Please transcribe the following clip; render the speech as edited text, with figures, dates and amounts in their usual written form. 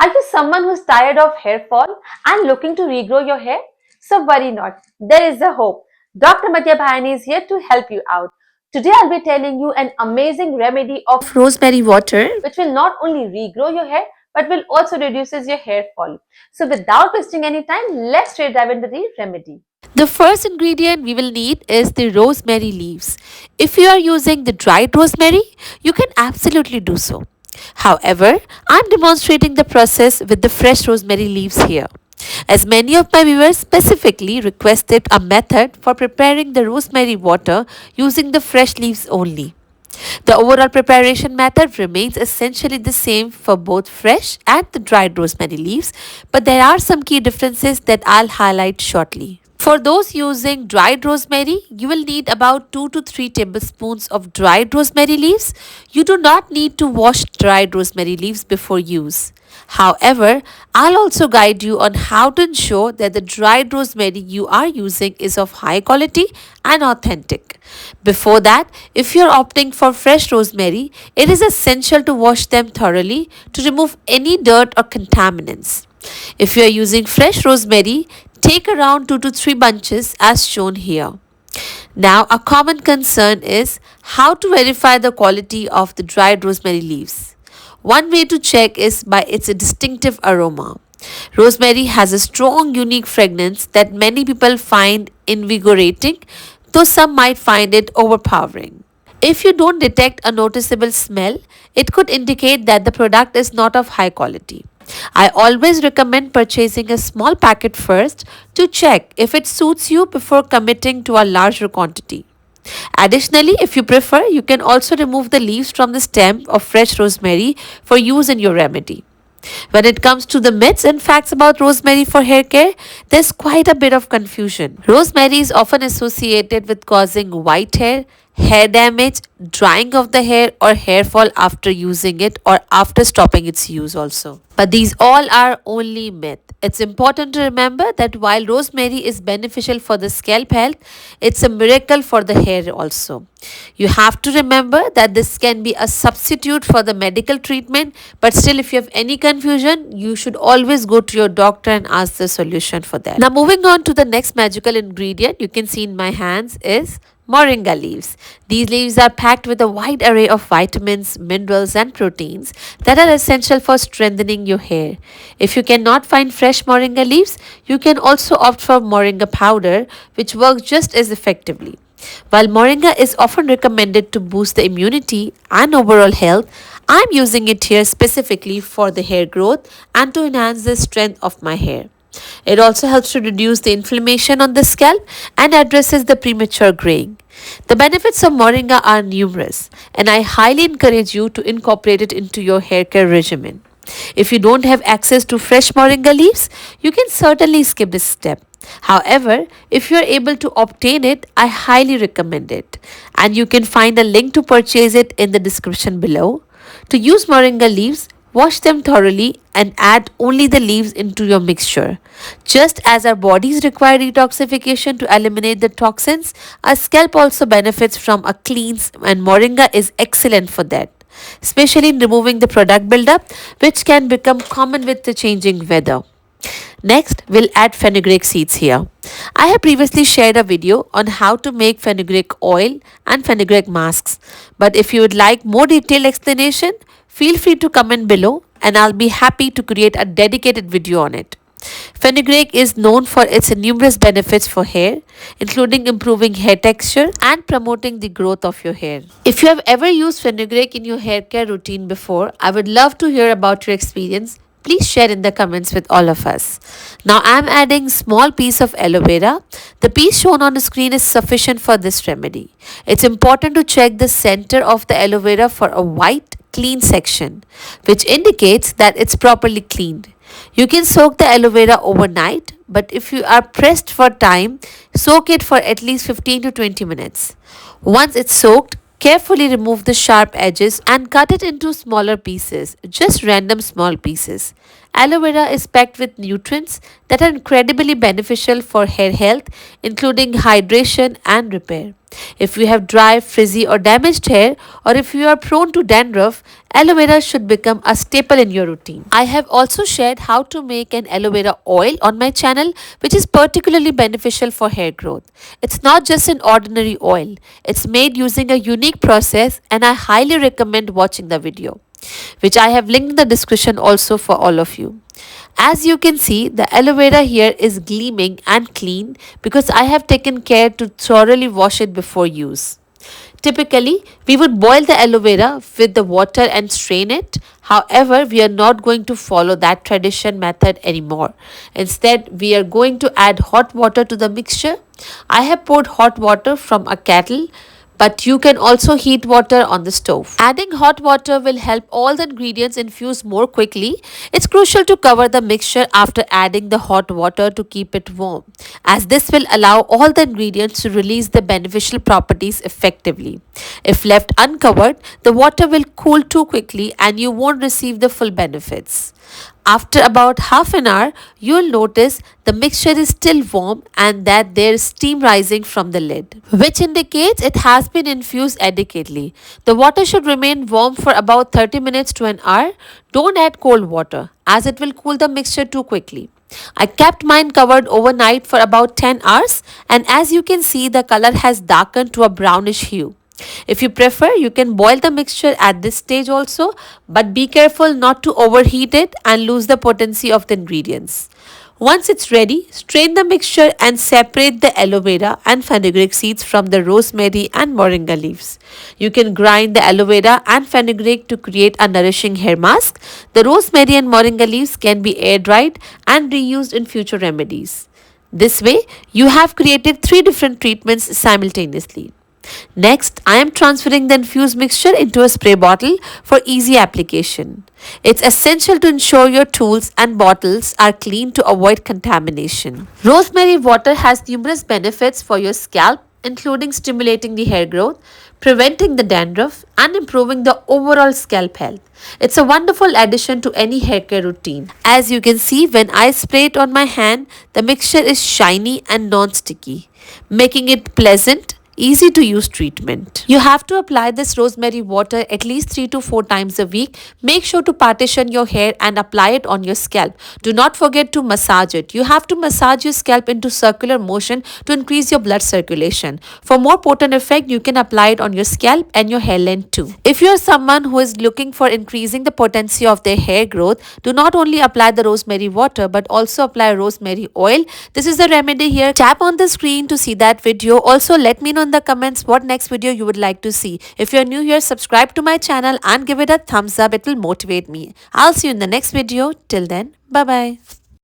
Are you someone who's tired of hair fall and looking to regrow your hair? So worry not, there is a hope. Dr. Bhayani is here to help you out. Today I'll be telling you an amazing remedy of rosemary water which will not only regrow your hair but will also reduces your hair fall. So without wasting any time, let's straight dive into the remedy. The first ingredient we will need is the rosemary leaves. If you are using the dried rosemary, you can absolutely do so. However, I am demonstrating the process with the fresh rosemary leaves here, as many of my viewers specifically requested a method for preparing the rosemary water using the fresh leaves only. The overall preparation method remains essentially the same for both fresh and the dried rosemary leaves, but there are some key differences that I'll highlight shortly. For those using dried rosemary, you will need about 2 to 3 tablespoons of dried rosemary leaves. You do not need to wash dried rosemary leaves before use. However, I'll also guide you on how to ensure that the dried rosemary you are using is of high quality and authentic. Before that, if you're opting for fresh rosemary, it is essential to wash them thoroughly to remove any dirt or contaminants. If you are using fresh rosemary, take around 2 to 3 bunches as shown here. Now, a common concern is how to verify the quality of the dried rosemary leaves. One way to check is by its distinctive aroma. Rosemary has a strong, unique fragrance that many people find invigorating, though some might find it overpowering. If you don't detect a noticeable smell, it could indicate that the product is not of high quality. I always recommend purchasing a small packet first to check if it suits you before committing to a larger quantity. Additionally, if you prefer, you can also remove the leaves from the stem of fresh rosemary for use in your remedy. When it comes to the myths and facts about rosemary for hair care, there's quite a bit of confusion. Rosemary is often associated with causing white hair damage, drying of the hair, or hair fall after using it or after stopping its use also. But these all are only myth. It's important to remember that while rosemary is beneficial for the scalp health, it's a miracle for the hair also. You have to remember that this can be a substitute for the medical treatment, but still, if you have any confusion, you should always go to your doctor and ask the solution for that. Now, moving on to the next magical ingredient you can see in my hands is moringa leaves. These leaves are packed with a wide array of vitamins, minerals, and proteins that are essential for strengthening your hair. If you cannot find fresh moringa leaves, you can also opt for moringa powder, which works just as effectively. While moringa is often recommended to boost the immunity and overall health, I'm using it here specifically for the hair growth and to enhance the strength of my hair. It also helps to reduce the inflammation on the scalp and addresses the premature graying. The benefits of moringa are numerous, and I highly encourage you to incorporate it into your hair care regimen. If you don't have access to fresh moringa leaves, you can certainly skip this step. However, if you are able to obtain it, I highly recommend it, and you can find a link to purchase it in the description below. To use moringa leaves, wash them thoroughly and add only the leaves into your mixture. Just as our bodies require detoxification to eliminate the toxins, our scalp also benefits from a cleanse, and moringa is excellent for that, especially in removing the product buildup, which can become common with the changing weather. Next, we'll add fenugreek seeds here. I have previously shared a video on how to make fenugreek oil and fenugreek masks, but if you would like more detailed explanation, feel free to comment below and I'll be happy to create a dedicated video on it. Fenugreek is known for its numerous benefits for hair, including improving hair texture and promoting the growth of your hair. If you have ever used fenugreek in your hair care routine before, I would love to hear about your experience. Please share in the comments with all of us. Now I am adding small piece of aloe vera. The piece shown on the screen is sufficient for this remedy. It's important to check the center of the aloe vera for a white clean section, which indicates that it's properly cleaned. You can soak the aloe vera overnight, but if you are pressed for time, soak it for at least 15 to 20 minutes. Once it's soaked, carefully remove the sharp edges and cut it into smaller pieces, just random small pieces. Aloe vera is packed with nutrients that are incredibly beneficial for hair health, including hydration and repair. If you have dry, frizzy, or damaged hair, or if you are prone to dandruff, aloe vera should become a staple in your routine. I have also shared how to make an aloe vera oil on my channel, which is particularly beneficial for hair growth. It's not just an ordinary oil, it's made using a unique process, and I highly recommend watching the video, which I have linked in the description also for all of you. As you can see, the aloe vera here is gleaming and clean because I have taken care to thoroughly wash it before use. Typically, we would boil the aloe vera with the water and strain it. However, we are not going to follow that tradition method anymore. Instead, we are going to add hot water to the mixture. I have poured hot water from a kettle, but you can also heat water on the stove. Adding hot water will help all the ingredients infuse more quickly. It's crucial to cover the mixture after adding the hot water to keep it warm, as this will allow all the ingredients to release the beneficial properties effectively. If left uncovered, the water will cool too quickly and you won't receive the full benefits. After about half an hour, you'll notice the mixture is still warm and that there's steam rising from the lid, which indicates it has been infused adequately. The water should remain warm for about 30 minutes to an hour. Don't add cold water as it will cool the mixture too quickly. I kept mine covered overnight for about 10 hours, and as you can see, the color has darkened to a brownish hue. If you prefer, you can boil the mixture at this stage also, but be careful not to overheat it and lose the potency of the ingredients. Once it's ready, strain the mixture and separate the aloe vera and fenugreek seeds from the rosemary and moringa leaves. You can grind the aloe vera and fenugreek to create a nourishing hair mask. The rosemary and moringa leaves can be air dried and reused in future remedies. This way, you have created three different treatments simultaneously. Next, I am transferring the infused mixture into a spray bottle for easy application. It's essential to ensure your tools and bottles are clean to avoid contamination. Rosemary water has numerous benefits for your scalp, including stimulating the hair growth, preventing the dandruff, and improving the overall scalp health. It's a wonderful addition to any hair care routine. As you can see, when I spray it on my hand, the mixture is shiny and non-sticky, making it pleasant, easy to use treatment. You have to apply this rosemary water at least 3 to 4 times a week. Make sure to partition your hair and apply it on your scalp. Do not forget to massage it. You have to massage your scalp into circular motion to increase your blood circulation. For more potent effect, you can apply it on your scalp and your hairline too. If you are someone who is looking for increasing the potency of their hair growth, do not only apply the rosemary water but also apply rosemary oil. This is the remedy here. Tap on the screen to see that video. Also, let me know in the comments what next video you would like to see. If you're new here, subscribe to my channel and give it a thumbs up. It will motivate me. I'll see you in the next video. Till then, bye bye.